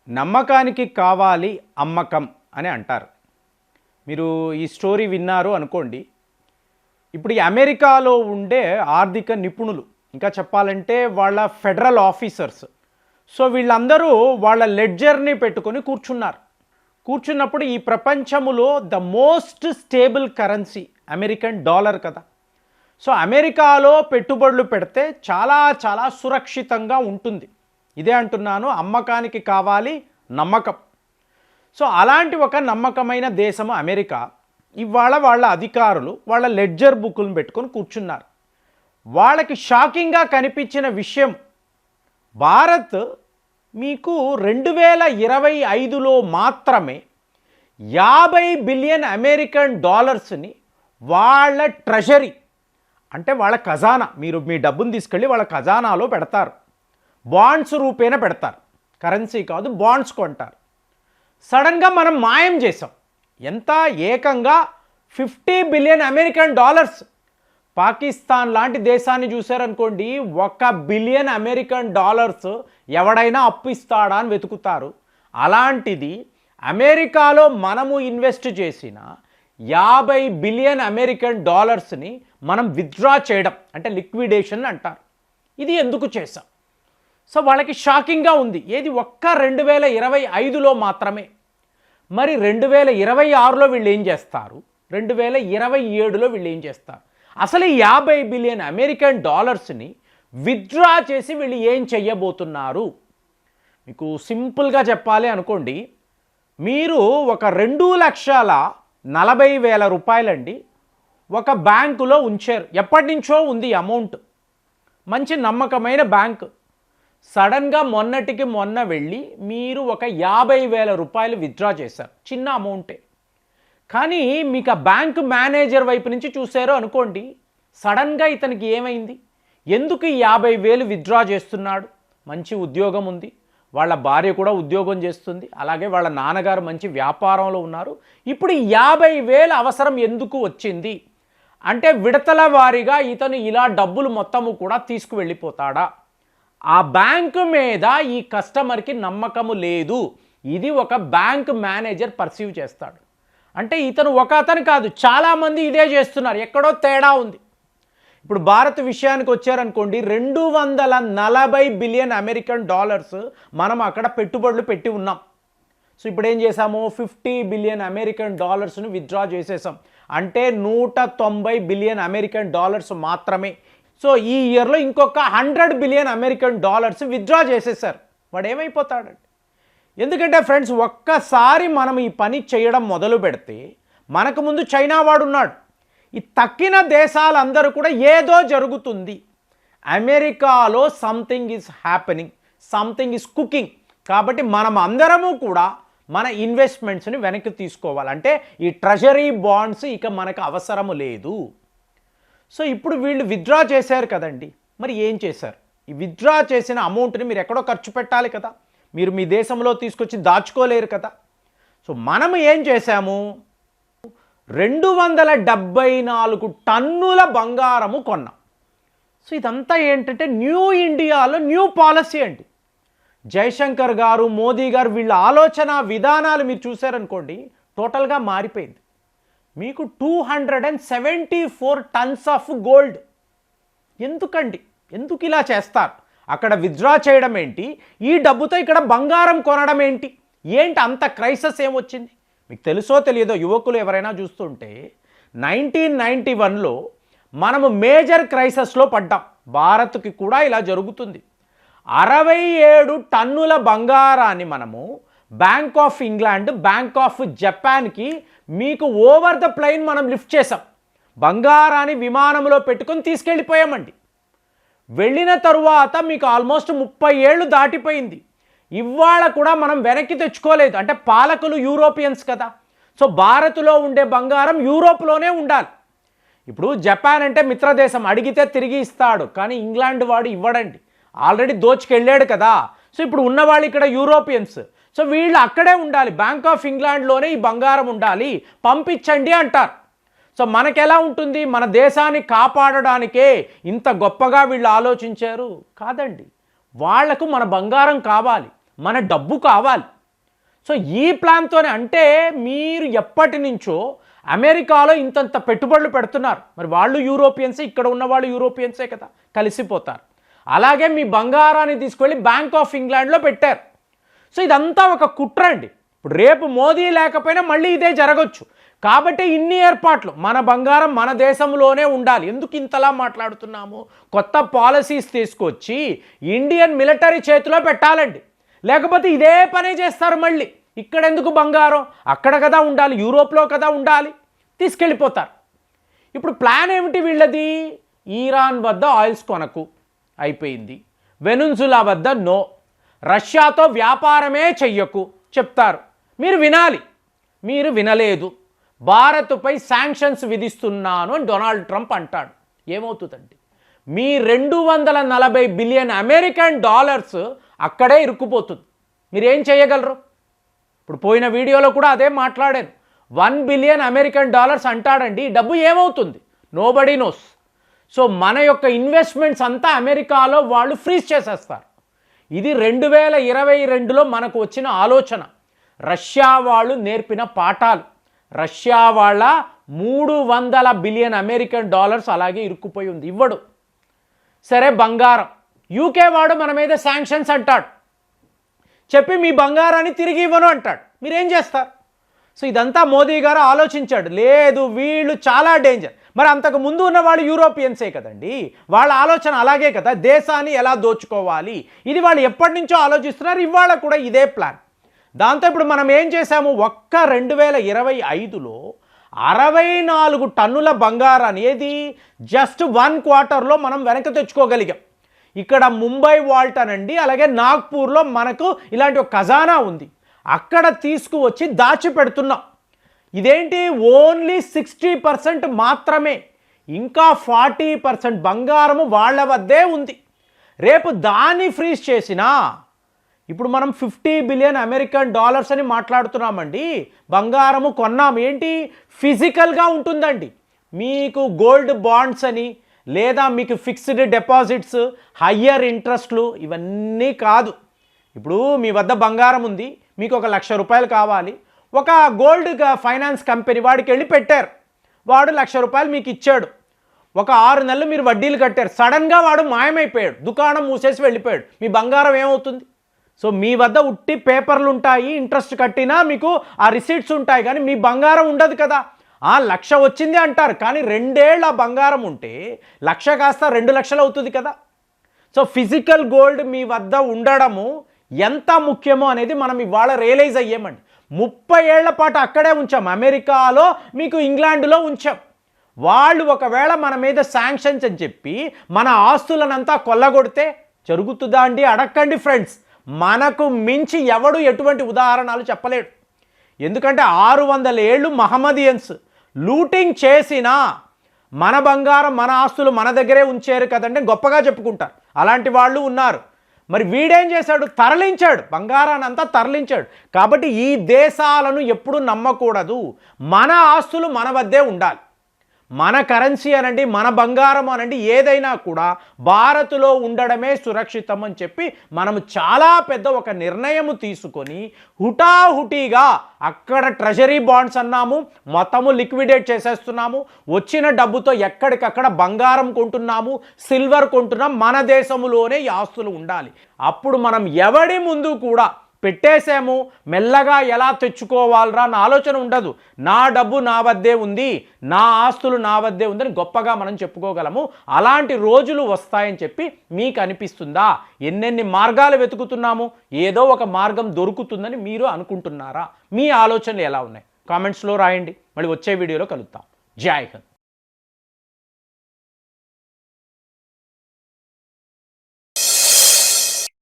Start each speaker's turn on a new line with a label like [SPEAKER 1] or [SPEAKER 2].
[SPEAKER 1] నమ్మకానికి కావాలి అమ్మకం అని అంటారు. మీరు ఈ స్టోరీ విన్నారు అనుకోండి. ఇప్పుడు ఈ అమెరికాలో ఉండే ఆర్థిక నిపుణులు, ఇంకా చెప్పాలంటే వాళ్ళ ఫెడరల్ ఆఫీసర్స్, సో వీళ్ళందరూ వాళ్ళ లెడ్జర్ని పెట్టుకొని కూర్చున్నప్పుడు ఈ ప్రపంచములో the most stable currency American dollar కదా. సో అమెరికాలో పెట్టుబడులు పెడితే చాలా చాలా సురక్షితంగా ఉంటుంది. ఇదే అంటున్నాను, అమ్మకానికి కావాలి నమ్మకం. సో అలాంటి ఒక నమ్మకమైన దేశము అమెరికా. ఇవాళ వాళ్ళ అధికారులు వాళ్ళ లెడ్జర్ బుక్కులను పెట్టుకొని కూర్చున్నారు. వాళ్ళకి షాకింగ్గా కనిపించిన విషయం, భారత్ మీకు 2025లో మాత్రమే 50 బిలియన్ అమెరికన్ డాలర్స్ని వాళ్ళ ట్రెజరీ, అంటే వాళ్ళ ఖజానా, మీరు మీ డబ్బును తీసుకెళ్ళి వాళ్ళ ఖజానాలో పెడతారు, బాండ్స్ రూపేణ పెడతారు, కరెన్సీ కాదు బాండ్స్ కొంటారు. సడన్గా మనం మాయం చేసాం. ఎంత? ఏకంగా 50 బిలియన్ అమెరికన్ డాలర్స్. పాకిస్తాన్ లాంటి దేశాన్ని చూశారనుకోండి, 1 బిలియన్ అమెరికన్ డాలర్స్ ఎవడైనా అప్పు ఇస్తాడా అని వెతుకుతారు. అలాంటిది అమెరికాలో మనము ఇన్వెస్ట్ చేసిన 50 బిలియన్ అమెరికన్ డాలర్స్ని మనం విత్డ్రా చేయడం, అంటే లిక్విడేషన్ అంటారు. ఇది ఎందుకు చేసాం? సో వాళ్ళకి షాకింగ్గా ఉంది. ఏది? ఒక్క 2025లో మాత్రమే. మరి 2026లో వీళ్ళు ఏం చేస్తారు? 2027లో వీళ్ళు ఏం చేస్తారు? అసలు ఈ 50 బిలియన్ అమెరికన్ డాలర్స్ని విత్డ్రా చేసి వీళ్ళు ఏం చెయ్యబోతున్నారు? మీకు సింపుల్గా చెప్పాలి అనుకోండి, మీరు ఒక 2,40,000 రూపాయలండి ఒక బ్యాంకులో ఉంచారు. ఎప్పటి నుంచో ఉంది అమౌంట్, మంచి నమ్మకమైన బ్యాంకు. సడన్గా మొన్నటికి మొన్న వెళ్ళి మీరు ఒక 50,000 రూపాయలు విత్డ్రా చేశారు. చిన్న అమౌంటే, కానీ మీకు ఆ బ్యాంకు మేనేజర్ వైపు నుంచి చూశారు అనుకోండి, సడన్గా ఇతనికి ఏమైంది? ఎందుకు ఈ 50,000 విత్డ్రా చేస్తున్నాడు? మంచి ఉద్యోగం ఉంది, వాళ్ళ భార్య కూడా ఉద్యోగం చేస్తుంది, అలాగే వాళ్ళ నాన్నగారు మంచి వ్యాపారంలో ఉన్నారు. ఇప్పుడు 50,000 అవసరం ఎందుకు వచ్చింది అంటే, విడతల వారీగా ఇతను ఇలా డబ్బులు మొత్తము కూడా తీసుకువెళ్ళిపోతాడా? ఆ బ్యాంకు మీద ఈ కస్టమర్కి నమ్మకము లేదు. ఇది ఒక బ్యాంక్ మేనేజర్ పర్సీవ్ చేస్తాడు. అంటే ఇతను ఒక అతను కాదు, చాలామంది ఇదే చేస్తున్నారు. ఎక్కడో తేడా ఉంది. ఇప్పుడు భారత్ విషయానికి వచ్చారనుకోండి, 240 బిలియన్ అమెరికన్ డాలర్స్ మనం అక్కడ పెట్టుబడులు పెట్టి ఉన్నాం. సో ఇప్పుడు ఏం చేసాము? 50 బిలియన్ అమెరికన్ డాలర్స్ను విత్డ్రా చేసేసాం. అంటే 190 బిలియన్ అమెరికన్ డాలర్స్ మాత్రమే. సో ఈ ఇయర్లో ఇంకొక 100 బిలియన్ అమెరికన్ డాలర్స్ విత్డ్రా చేసేసారు. వాడు ఏమైపోతాడండి? ఎందుకంటే ఫ్రెండ్స్, ఒక్కసారి మనం ఈ పని చేయడం మొదలు పెడితే, మనకు ముందు చైనా వాడున్నాడు, ఈ తక్కిన దేశాలందరూ కూడా ఏదో జరుగుతుంది. అమెరికాలో something is happening, something is cooking. కాబట్టి మనం అందరము కూడా మన ఇన్వెస్ట్మెంట్స్ని వెనక్కి తీసుకోవాలంటే ఈ ట్రెజరీ బాండ్స్ ఇక మనకు అవసరము లేదు. సో ఇప్పుడు వీళ్ళు విత్డ్రా చేశారు కదండి, మరి ఏం చేశారు? ఈ విత్డ్రా చేసిన అమౌంట్ని మీరు ఎక్కడో ఖర్చు పెట్టాలి కదా, మీరు మీ దేశంలో తీసుకొచ్చి దాచుకోలేరు కదా. సో మనం ఏం చేశాము? 274 టన్నుల బంగారము కొన్నాం. సో ఇదంతా ఏంటంటే న్యూ ఇండియాలో న్యూ పాలసీ అండి. జయశంకర్ గారు, మోదీ గారు, వీళ్ళ ఆలోచన విధానాలు మీరు చూశారనుకోండి, టోటల్గా మారిపోయింది. మీకు 274 టన్స్ ఆఫ్ గోల్డ్. ఎందుకండి? ఎందుకు ఇలా చేస్తారు? అక్కడ విత్డ్రా చేయడం ఏంటి? ఈ డబ్బుతో ఇక్కడ బంగారం కొనడం ఏంటి? అంత క్రైసిస్ ఏమొచ్చింది? మీకు తెలుసో తెలియదో, యువకులు ఎవరైనా చూస్తుంటే 1991లో మనము మేజర్ క్రైసిస్లో పడ్డాం. భారత్కి కూడా ఇలా జరుగుతుంది. 67 టన్నుల బంగారాన్ని మనము bank of England, bank of జపాన్కి మీకు ఓవర్ ద ప్లైన్ మనం లిఫ్ట్ చేసాం. బంగారాన్ని విమానంలో పెట్టుకొని తీసుకెళ్ళిపోయామండి. వెళ్ళిన తరువాత మీకు ఆల్మోస్ట్ 30 ఏళ్ళు దాటిపోయింది. ఇవాళ కూడా మనం వెనక్కి తెచ్చుకోలేదు. అంటే పాలకులు యూరోపియన్స్ కదా. సో భారత్లో ఉండే బంగారం యూరోప్లోనే ఉండాలి. ఇప్పుడు జపాన్ అంటే మిత్రదేశం, అడిగితే తిరిగి ఇస్తాడు, కానీ ఇంగ్లాండ్ వాడు ఇవ్వడండి, ఆల్రెడీ దోచుకెళ్ళాడు కదా. సో ఇప్పుడు ఉన్నవాళ్ళు ఇక్కడ యూరోపియన్స్. సో వీళ్ళు అక్కడే ఉండాలి, బ్యాంక్ ఆఫ్ ఇంగ్లాండ్లోనే ఈ బంగారం ఉండాలి, పంపించండి అంటారు. సో మనకెలా ఉంటుంది? మన దేశాన్ని కాపాడడానికే ఇంత గొప్పగా వీళ్ళు ఆలోచించారు కాదండి. వాళ్లకు మన బంగారం కావాలి, మన డబ్బు కావాలి. సో ఈ ప్లాన్తోనే, అంటే మీరు ఎప్పటి నుంచో అమెరికాలో ఇంతంత పెట్టుబడులు పెడుతున్నారు, మరి వాళ్ళు యూరోపియన్సే, ఇక్కడ ఉన్న వాళ్ళు యూరోపియన్సే కదా, కలిసిపోతారు. అలాగే మీ బంగారాన్ని తీసుకెళ్ళి బ్యాంక్ ఆఫ్ ఇంగ్లాండ్లో పెట్టారు. సో ఇదంతా ఒక కుట్ర అండి. ఇప్పుడు రేపు మోదీ లేకపోయినా మళ్ళీ ఇదే జరగచ్చు. కాబట్టి ఇన్ని ఏర్పాట్లు, మన బంగారం మన దేశంలోనే ఉండాలి. ఎందుకు ఇంతలా మాట్లాడుతున్నాము? కొత్త పాలసీస్ తీసుకొచ్చి ఇండియన్ మిలిటరీ చేతిలో పెట్టాలండి. లేకపోతే ఇదే పనే చేస్తారు. మళ్ళీ ఇక్కడ ఎందుకు బంగారం, అక్కడ కదా ఉండాలి, యూరోప్లో కదా ఉండాలి, తీసుకెళ్ళిపోతారు. ఇప్పుడు ప్లాన్ ఏమిటి వీళ్ళది? ఇరాన్ వద్ద ఆయిల్స్ కొనకు, అయిపోయింది. వెనుజులా వద్ద నో, రష్యాతో వ్యాపారమే చెయ్యకు చెప్తారు. మీరు వినాలి, మీరు వినలేదు. భారత్పై శాంక్షన్స్ విధిస్తున్నాను అని డొనాల్డ్ ట్రంప్ అంటాడు. ఏమవుతుందండి? మీ 240 బిలియన్ అమెరికన్ డాలర్స్ అక్కడే ఇరుక్కుపోతుంది. మీరేం చేయగలరు? ఇప్పుడు పోయిన వీడియోలో కూడా అదే మాట్లాడాను. 1 బిలియన్ అమెరికన్ డాలర్స్ అంటాడండి. ఈ డబ్బు ఏమవుతుంది? Nobody nose. సో మన యొక్క ఇన్వెస్ట్మెంట్స్ అంతా అమెరికాలో వాళ్ళు ఫ్రీజ్ చేసేస్తారు. ఇది 2022లో మనకు వచ్చిన ఆలోచన. రష్యా వాళ్ళు నేర్పిన పాఠాలు. రష్యా వాళ్ళ 300 బిలియన్ అమెరికన్ డాలర్స్ అలాగే ఇరుక్కుపోయి ఉంది, ఇవ్వడు. సరే, బంగారం, యూకే వాడు మన మీద శాంక్షన్స్ అంటాడు, చెప్పి మీ బంగారాన్ని తిరిగి ఇవ్వను అంటాడు. మీరేం చేస్తారు? సో ఇదంతా మోదీ గారు ఆలోచించాడు. లేదు, వీళ్ళు చాలా డేంజర్. మరి అంతకు ముందు ఉన్న వాళ్ళు యూరోపియన్సే కదండి, వాళ్ళ ఆలోచన అలాగే కదా, దేశాన్ని ఎలా దోచుకోవాలి, ఇది వాళ్ళు ఎప్పటి నుంచో ఆలోచిస్తున్నారు. ఇవాళ కూడా ఇదే ప్లాన్. దాంతో ఇప్పుడు మనం ఏం చేశాము? ఒక్క 2025లో 64 టన్నుల బంగారాన్ని, ఏది జస్ట్ 1 క్వార్టర్లో మనం వెనక్కి తెచ్చుకోగలిగాం. ఇక్కడ ముంబై వాల్ట్ అనండి, అలాగే నాగ్పూర్లో మనకు ఇలాంటి ఒక ఖజానా ఉంది, అక్కడ తీసుకువచ్చి దాచిపెడుతున్నాం. ఇదేంటి? ఓన్లీ 60% మాత్రమే. ఇంకా 40% బంగారము వాళ్ళ వద్దే ఉంది. రేపు దాన్ని ఫ్రీజ్ చేసినా, ఇప్పుడు మనం 50 బిలియన్ అమెరికన్ డాలర్స్ అని మాట్లాడుతున్నామండి. బంగారము కొన్నాం, ఏంటి? ఫిజికల్గా ఉంటుందండి. మీకు గోల్డ్ బాండ్స్ అని, లేదా మీకు ఫిక్స్డ్ డిపాజిట్స్, హయ్యర్ ఇంట్రెస్ట్లు, ఇవన్నీ కాదు. ఇప్పుడు మీ వద్ద బంగారం ఉంది, మీకు 1,00,000 రూపాయలు కావాలి, ఒక గోల్డ్ ఫైనాన్స్ కంపెనీ వాడికి వెళ్ళి పెట్టారు, వాడు 1,00,000 రూపాయలు మీకు ఇచ్చాడు. ఒక 6 నెలలు మీరు వడ్డీలు కట్టారు, సడన్గా వాడు మాయమైపోయాడు, దుకాణం మూసేసి వెళ్ళిపోయాడు. మీ బంగారం ఏమవుతుంది? సో మీ వద్ద ఉట్టి పేపర్లు ఉంటాయి, ఇంట్రెస్ట్ కట్టినా మీకు ఆ రిసీట్స్ ఉంటాయి, కానీ మీ బంగారం ఉండదు కదా. 1,00,000 వచ్చింది అంటారు, కానీ 2 ఏళ్ళ బంగారం ఉంటే 1,00,000 కాస్త 2 లక్షలు అవుతుంది కదా. సో ఫిజికల్ గోల్డ్ మీ వద్ద ఉండడము ఎంత ముఖ్యమో అనేది మనం ఇవాళ రియలైజ్ అయ్యామండి. 30 ఏళ్ల పాటు అక్కడే ఉంచాం, అమెరికాలో, మీకు ఇంగ్లాండ్లో ఉంచాం. వాళ్ళు ఒకవేళ మన మీద శాంక్షన్స్ అని చెప్పి మన ఆస్తులనంతా కొల్లగొడితే జరుగుతుందా అండి? అడక్కండి ఫ్రెండ్స్. మనకు మించి ఎవడు ఎటువంటి ఉదాహరణలు చెప్పలేడు. ఎందుకంటే 600 ఏళ్ళు మహమ్మదియన్స్ లూటింగ్ చేసినా మన బంగారం, మన ఆస్తులు మన దగ్గరే ఉంచారు కదంటే గొప్పగా చెప్పుకుంటారు. అలాంటి వాళ్ళు ఉన్నారు. మరి వీడేం చేశాడు? తరలించాడు, బంగారాన్ని అంతా తరలించాడు. కాబట్టి ఈ దేశాలను ఎప్పుడు నమ్మకూడదు. మన ఆస్తులు మన వద్దే ఉండాలి. మన కరెన్సీ అనండి, మన బంగారం అనండి, ఏదైనా కూడా భారత్లో ఉండడమే సురక్షితం అని చెప్పి మనము చాలా పెద్ద ఒక నిర్ణయం తీసుకొని హుటాహుటీగా అక్కడ ట్రెజరీ బాండ్స్ అన్నాము, మొత్తము లిక్విడేట్ చేసేస్తున్నాము. వచ్చిన డబ్బుతో ఎక్కడికక్కడ బంగారం కొంటున్నాము, సిల్వర్ కొంటున్నాం. మన దేశంలోనే ఈ ఆస్తులు ఉండాలి. అప్పుడు మనం ఎవడి ముందు కూడా పెట్టేసాము, మెల్లగా ఎలా తెచ్చుకోవాలరా అన్న ఆలోచన ఉండదు. నా డబ్బు నా వద్దే ఉంది, నా ఆస్తులు నా వద్దే ఉందని గొప్పగా మనం చెప్పుకోగలము. అలాంటి రోజులు వస్తాయని చెప్పి మీకు అనిపిస్తుందా? ఎన్నెన్ని మార్గాలు వెతుకుతున్నాము, ఏదో ఒక మార్గం దొరుకుతుందని మీరు అనుకుంటున్నారా? మీ ఆలోచనలు ఎలా ఉన్నాయి? కామెంట్స్లో రాయండి. మళ్ళీ వచ్చే వీడియోలో కలుద్దాం. జై హింద్.